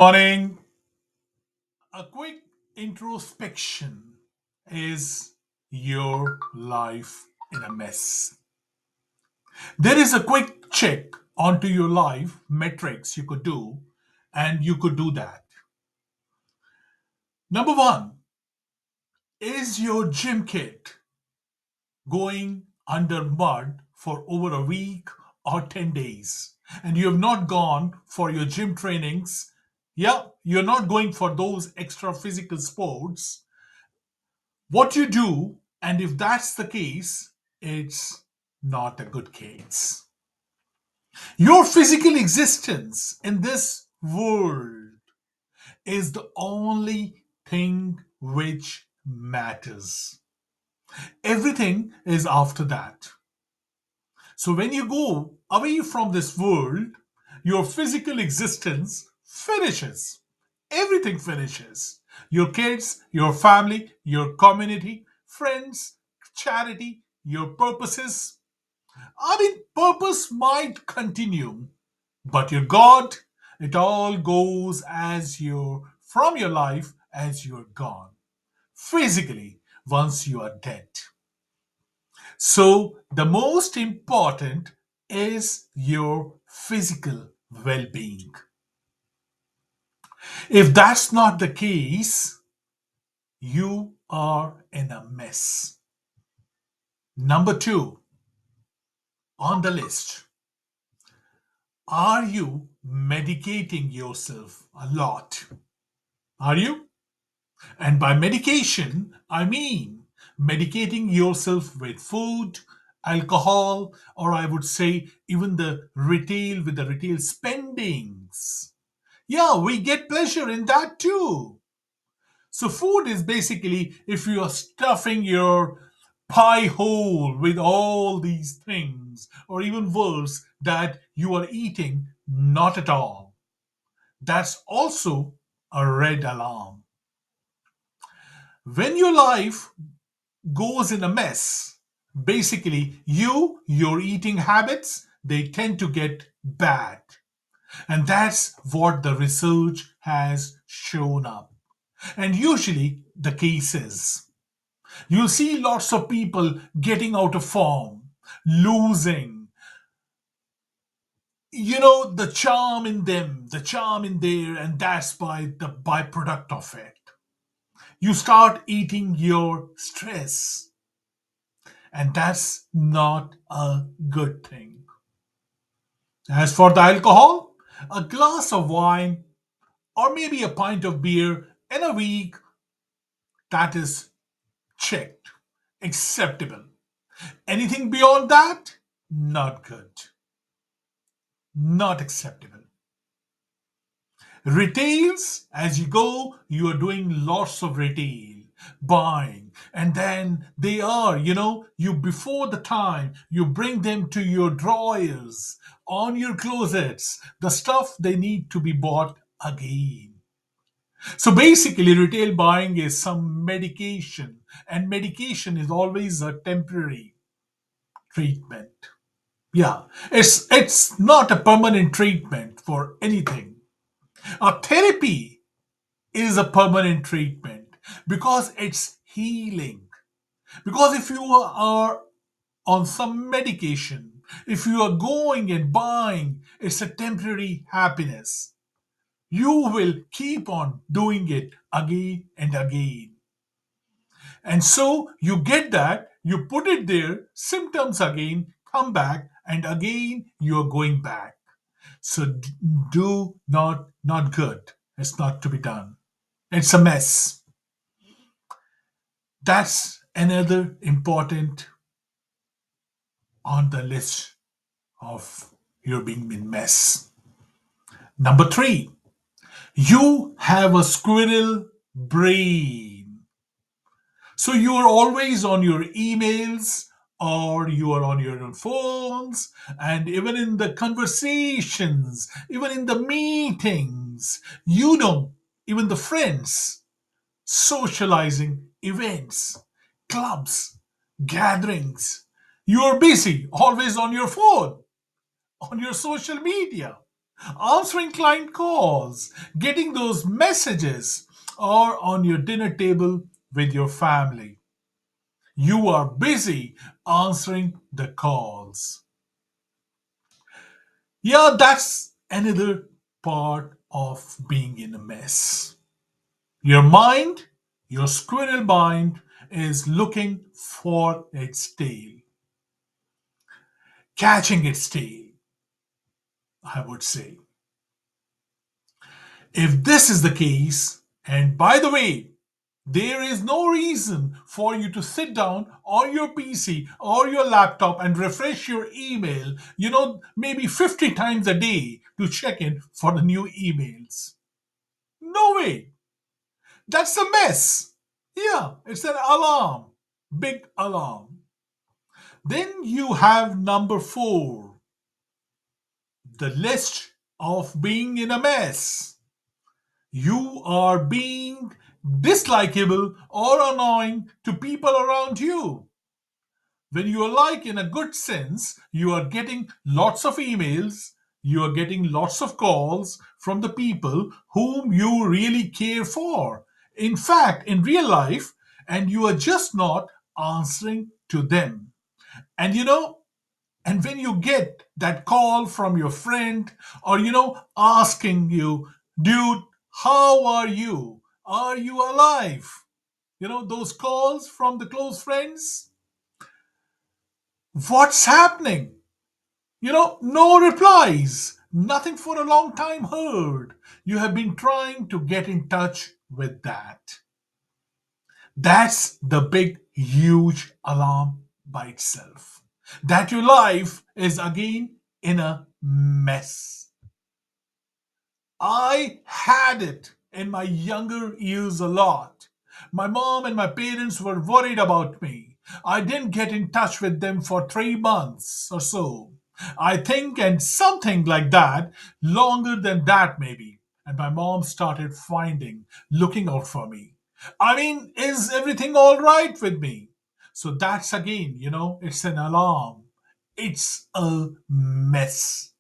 Morning. A quick introspection is your life in a mess. There is a quick check onto your life metrics you could do, and you could do that. Number one, is your gym kit going under mud for over a week or 10 days? And you have not gone for your gym trainings. Yeah, you're not going for those extra physical sports what you do, and if that's the case, it's not a good case. Your physical existence in this world is the only thing which matters. Everything is after that. So when you go away from this world, your physical existence finishes. Everything finishes. Your kids, your family, your community, friends, charity, your purposes. Purpose might continue, but your God, it all goes as you're from your life as you're gone. Physically, once you are dead. So, the most important is your physical well being. If that's not the case, you are in a mess. Number two on the list, are you medicating yourself a lot? Are you? And by medication, I mean medicating yourself with food, alcohol, or I would say even the retail with the retail spendings. Yeah, we get pleasure in that too. So, food is basically if you are stuffing your pie hole with all these things, or even worse, that you are eating not at all. That's also a red alarm. When your life goes in a mess, basically your eating habits, they tend to get bad. And that's what the research has shown up. And usually the case is you'll see lots of people getting out of form, losing, the charm in them, the charm in there, and that's by the byproduct of it. You start eating your stress, and that's not a good thing. As for the alcohol, a glass of wine or maybe a pint of beer in a week, that is checked, acceptable. Anything beyond that, not good, not acceptable. Retails, as you go, you are doing lots of retail buying, and then they are, you before the time you bring them to your drawers on your closets, the stuff they need to be bought again. So basically, retail buying is some medication, and medication is always a temporary treatment. Yeah, it's not a permanent treatment for anything. A therapy is a permanent treatment because it's healing. Because if you are on some medication, if you are going and buying, it's a temporary happiness. You will keep on doing it again and again. And so you get that, you put it there, symptoms again come back, and again you are going back. So do not good. It's not to be done. It's a mess. That's another important on the list of your being in mess. Number three, you have a squirrel brain. So you are always on your emails or you are on your phones, and even in the conversations, even in the meetings, even the friends, socializing events, clubs, gatherings. You are busy, always on your phone, on your social media. answering client calls, getting those messages, or on your dinner table with your family. You are busy answering the calls. Yeah, that's another part of being in a mess. Your mind, your squirrel mind, is looking for its tail, catching its tail, I would say. If this is the case, and by the way, there is no reason for you to sit down on your PC or your laptop and refresh your email, maybe 50 times a day to check in for the new emails. No way. That's a mess. Yeah, it's an alarm. Big alarm. Then you have number four, the list of being in a mess. You are being dislikable or annoying to people around you. When you are like in a good sense, you are getting lots of emails, you are getting lots of calls from the people whom you really care for. In fact, in real life, and you are just not answering to them. And and when you get that call from your friend or asking you, dude, how are you? Are you alive? Those calls from the close friends. What's happening? No replies. Nothing for a long time heard. You have been trying to get in touch with that. That's the big, huge alarm by itself. That your life is again in a mess. I had it in my younger years a lot. My mom and my parents were worried about me. I didn't get in touch with them for 3 months or so. I think, and something like that, longer than that maybe. And my mom started looking out for me. I mean, is everything all right with me? So that's again, it's an alarm. It's a mess.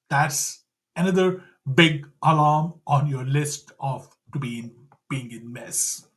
That's another big alarm on your list of to being in mess.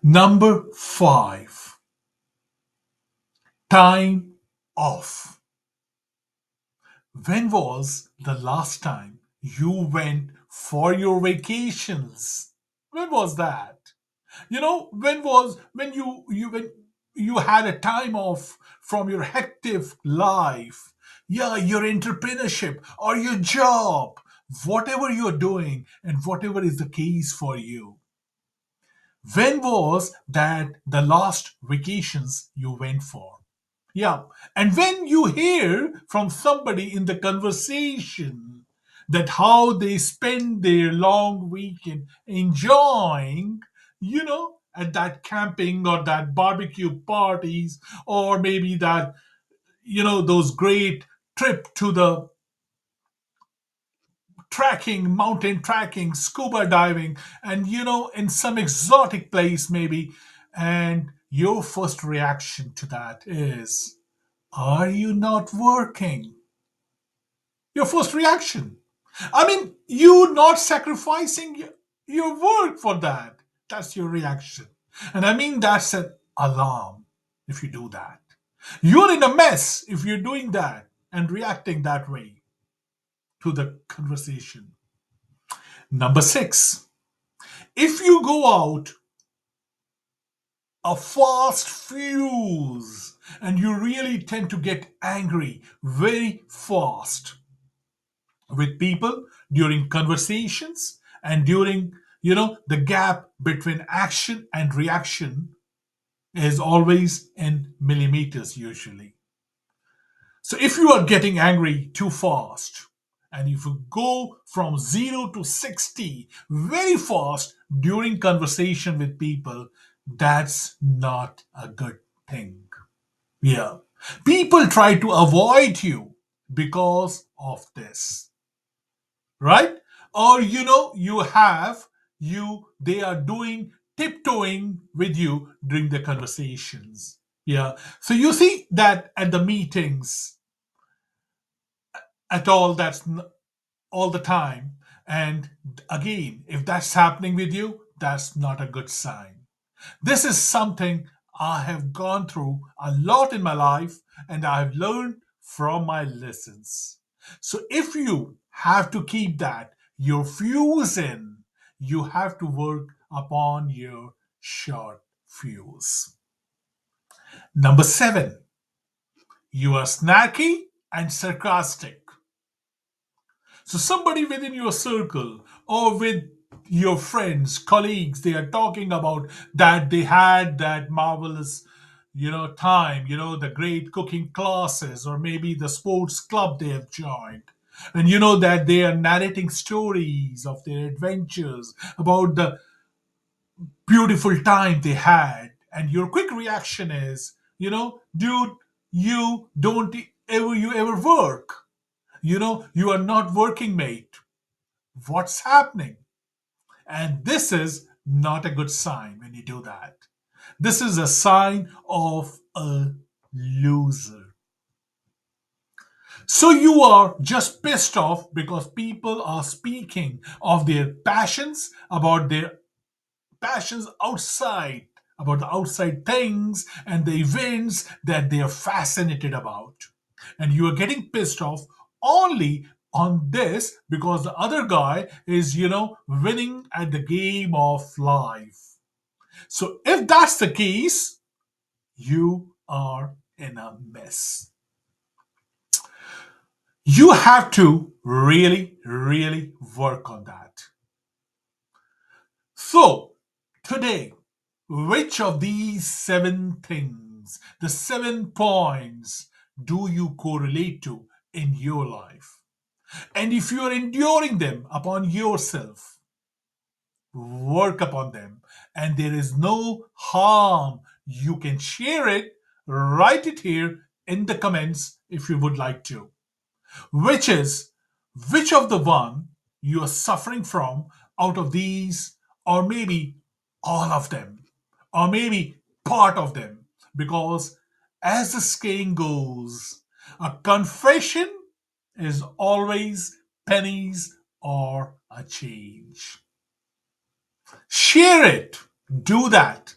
Number five, time off. When was the last time you went for your vacations? When was that? When you had a time off from your hectic life, yeah, your entrepreneurship or your job, whatever you're doing and whatever is the case for you. When was that the last vacations you went for? Yeah. And when you hear from somebody in the conversation that how they spend their long weekend enjoying, at that camping or that barbecue parties, or maybe that, those great trip to the mountain trekking, scuba diving, and in some exotic place maybe. And your first reaction to that is, are you not working? Your first reaction. I mean, you not sacrificing your work for that. That's your reaction. And I mean, that's an alarm if you do that. You're in a mess if you're doing that and reacting that way to the conversation. Number six, if you go out a fast fuse and you really tend to get angry very fast with people during conversations and during the gap between action and reaction is always in millimeters usually. So if you are getting angry too fast and if you go from 0 to 60 very fast during conversation with people, that's not a good thing. Yeah. People try to avoid you because of this, right? Or you have you they are doing tiptoeing with you during the conversations. Yeah. So you see that at the meetings at all, all the time. And again, if that's happening with you, that's not a good sign. This is something I have gone through a lot in my life and I've learned from my lessons. So if you have to keep that, your fuse in, you have to work upon your short fuse. Number seven, you are snarky and sarcastic. So somebody within your circle or with your friends, colleagues, they are talking about that they had that marvelous, time, the great cooking classes or maybe the sports club they have joined. And you know that they are narrating stories of their adventures about the beautiful time they had. And your quick reaction is, dude, you don't ever work. You are not working, mate. What's happening? And this is not a good sign when you do that. This is a sign of a loser. So you are just pissed off because people are speaking of their passions, about their passions outside, about the outside things and the events that they are fascinated about. And you are getting pissed off only on this because the other guy is, winning at the game of life. So if that's the case, you are in a mess. You have to really, really work on that. So, today, which of these seven things, the 7 points, do you correlate to in your life? And if you are enduring them upon yourself, work upon them. And there is no harm. You can share it, write it here in the comments if you would like to. Which is which of the one you are suffering from out of these, or maybe all of them, or maybe part of them. Because as the saying goes, a confession is always pennies or a change. Share it. Do that.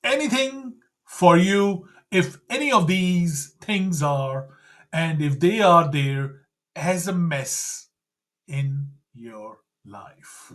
Anything for you if any of these things are, and if they are there as a mess in your life.